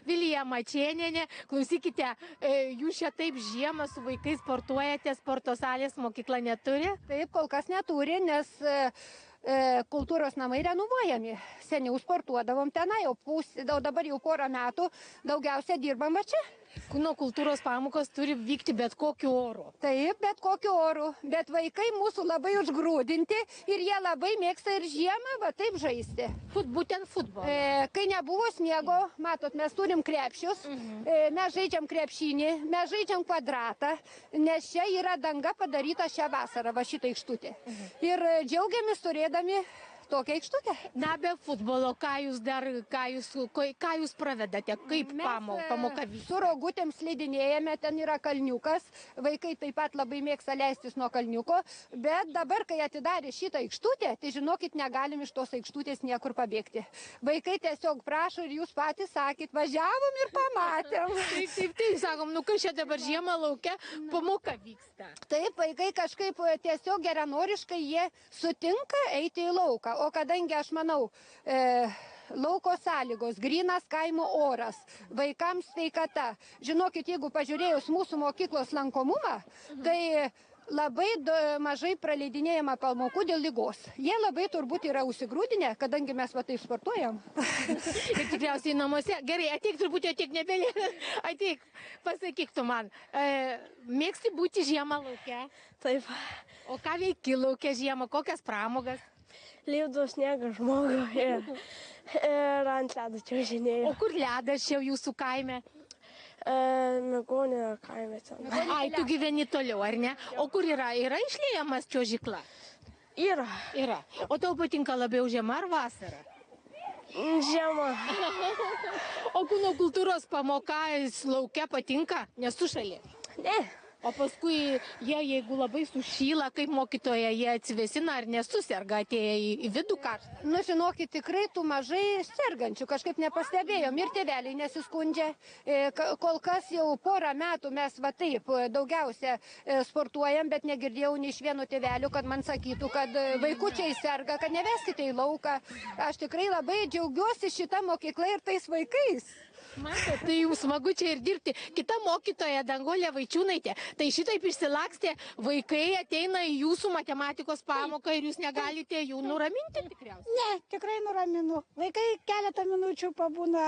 Vilija Mačėnienė. Klausykite, jūs čia taip žiemą su vaikais sportuojate, sporto salės mokykla neturi? Taip, kol kas neturi, nes kultūros namai renovuojami. Seniau sportuodavom tenai, o dabar jau porą metų daugiausia dirbam va čia. Kūno kultūros pamokos turi vykti bet kokiu oru. Taip, bet kokiu oru, bet vaikai mūsų labai užgrūdinti ir jie labai mėgsta ir žiemą, va taip žaisti. Būtent futbolą. Kai nebuvo sniego, matot, mes turim krepšius, mes žaidžiam krepšinį, mes žaidžiam kvadratą, nes čia yra danga padaryta šią vasarą, va šitą aikštutę. Ir džiaugiamės turėdami tokią aikštutę. Na, be futbolo, ką jūs pravedate, kaip pamoka vyksta? Su rogutėm slidinėjame, ten yra kalniukas, vaikai taip pat labai mėgsta leistis nuo kalniuko, bet dabar, kai atidarė šitą aikštutę, tai žinokit, negalim iš tos aikštutės niekur pabėgti. Vaikai tiesiog prašo ir jūs patys sakėt, važiavom ir pamatėm. Taip, sakom, nu, kai čia dabar žiemą laukia, pamoka vyksta. Taip, vaikai kažkaip tiesiog geranoriškai jie sutinka eiti į lauką. O kadangi aš manau, lauko sąlygos, grynas kaimo oras, vaikams sveikata. Žinokit, jeigu pažiūrėjus mūsų mokyklos lankomumą, tai labai mažai praleidinėjama pamokų dėl ligos. Jie labai turbūt yra užsigrūdinę, kadangi mes va taip sportuojam. Ir tikriausiai namuose. Gerai, ateik truputį, ateik nebelė. Ateik, pasakyk tu man. Mėgsti būti žiemą lauke? Taip. O ką veiki lauke žiemą? Kokias pramogas? Lipdau sniegą žmogų ir ant ledo čiuožinėjau. O kur ledas čia jūsų kaime? Megonio kaime ten. Ai, tu gyveni toliau, ar ne? O kur yra? Yra išliejamas čiuožykla? Yra. O tau patinka labiau žiema ar vasara? Žiema. O kūno kultūros pamoka lauke patinka? Nesušalė? Ne. O paskui jie, jeigu labai sušyla, kaip mokytoja, jie atsivesina ar nesuserga atėję į vidų karštą? Nu, žinokit, tikrai tų mažai sergančių, kažkaip nepastebėjom ir tėveliai nesiskundžia. Kol kas jau porą metų mes va taip daugiausia sportuojam, bet negirdėjau nei iš vieno tėvelių, kad man sakytų, kad vaikučiai serga, kad neveskite į lauką. Aš tikrai labai džiaugiuosi šitą mokyklą ir tais vaikais. Matot, tai jums smagu čia ir dirbti. Kita mokytoja, Danguolė Vaičiūnaitė, tai šitaip išsilakstė, vaikai ateina į jūsų matematikos pamoką ir jūs negalite jų nuraminti tikriausiai? Ne, tikrai nuraminu. Vaikai keletą minučių pabūna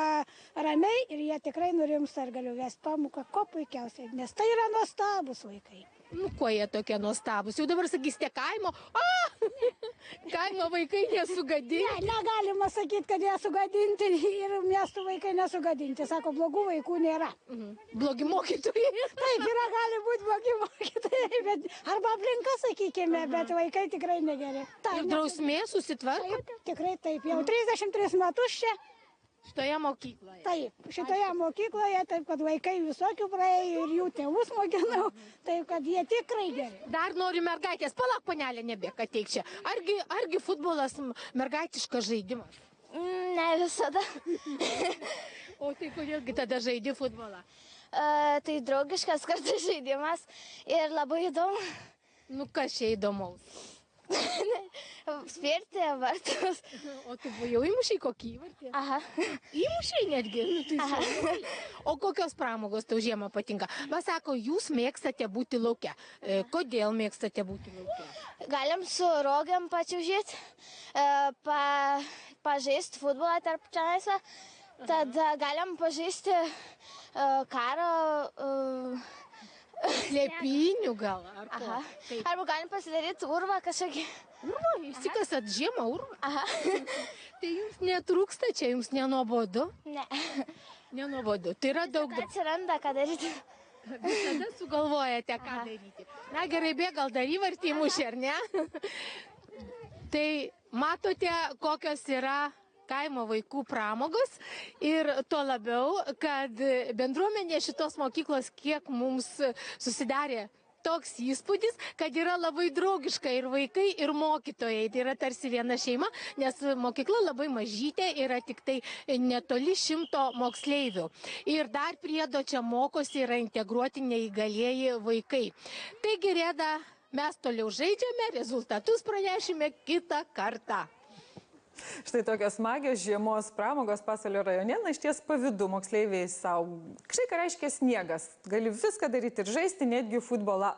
ramiai ir jie tikrai nurimsta ir galiu vesti pamoką kuo puikiausiai, nes tai yra nuostabus vaikai. Nu, kuo jie tokie nuostabus? Jau dabar sakysite kaimo? Kaimo vaikai nesugadinti? Ne, negalima sakyti, kad jie sugadinti ir miestų vaikai nesugadinti. Sako, blogų vaikų nėra. Blogi mokytojai? Taip, gali būti blogi mokytojai, bet, arba aplinka, sakykime, bet vaikai tikrai negeri. Ir drausmė susitvarko? Tikrai taip, jau 33 metus čia. Šitoje mokykloje? Taip, šitoje mokykloje, taip, kad vaikai visokių praėjo ir jų tėvus mokinau, taip, kad jie tikrai geri. Dar noriu mergaitės, palauk, panelė, nebėk, ateik čia. Argi futbolas mergaitiškas žaidimas? Ne visada. O tai kodėlgi tada žaidi futbolą? Tai draugiškas kartais žaidimas ir labai įdomu. Nu, kas čia įdomaus? Spirti vartus. O tu jau įmušiai kokį įvartį? Aha. Įmušiai netgi? Nu, tai o kokios pramogos tau žiemą patinka? Vas sako, jūs mėgstate būti lauke. Kodėl mėgstate būti lauke? Galim su rogiam pačiužyti, pažaisti futbolą tarp čianaisą. Tada galim pažaisti karo... Slėpinių gal? Aha. Arba galim pasidaryti urvą kažkokį. Urvą? Įsikasat žiemą urvą? Aha. Tai jums netrūksta čia, jums nenuobodu? Ne. Nenuobodu. Tai yra daug... Atsiranda, ką daryti. Visada sugalvojate, ką daryti. Na gerai, gal dar įvartį įmušė, ar ne? Tai matote, kokios yra kaimo vaikų pramogos ir tuo labiau, kad bendruomenė šitos mokyklos kiek mums susidarė toks įspūdis, kad yra labai draugiška ir vaikai, ir mokytojai. Tai yra tarsi viena šeima, nes mokykla labai mažytė, yra tik tai netoli 100 moksleivių. Ir dar priedo čia mokosi yra integruoti neįgalieji vaikai. Taigi, Reda, mes toliau žaidžiame, rezultatus pranešime kitą kartą. Štai tokios smagios žiemos pramogos Pasvalio rajone, na išties pavydu moksleiviai savo. Štai ką reiškia sniegas. Gali viską daryti ir žaisti, netgi futbolą.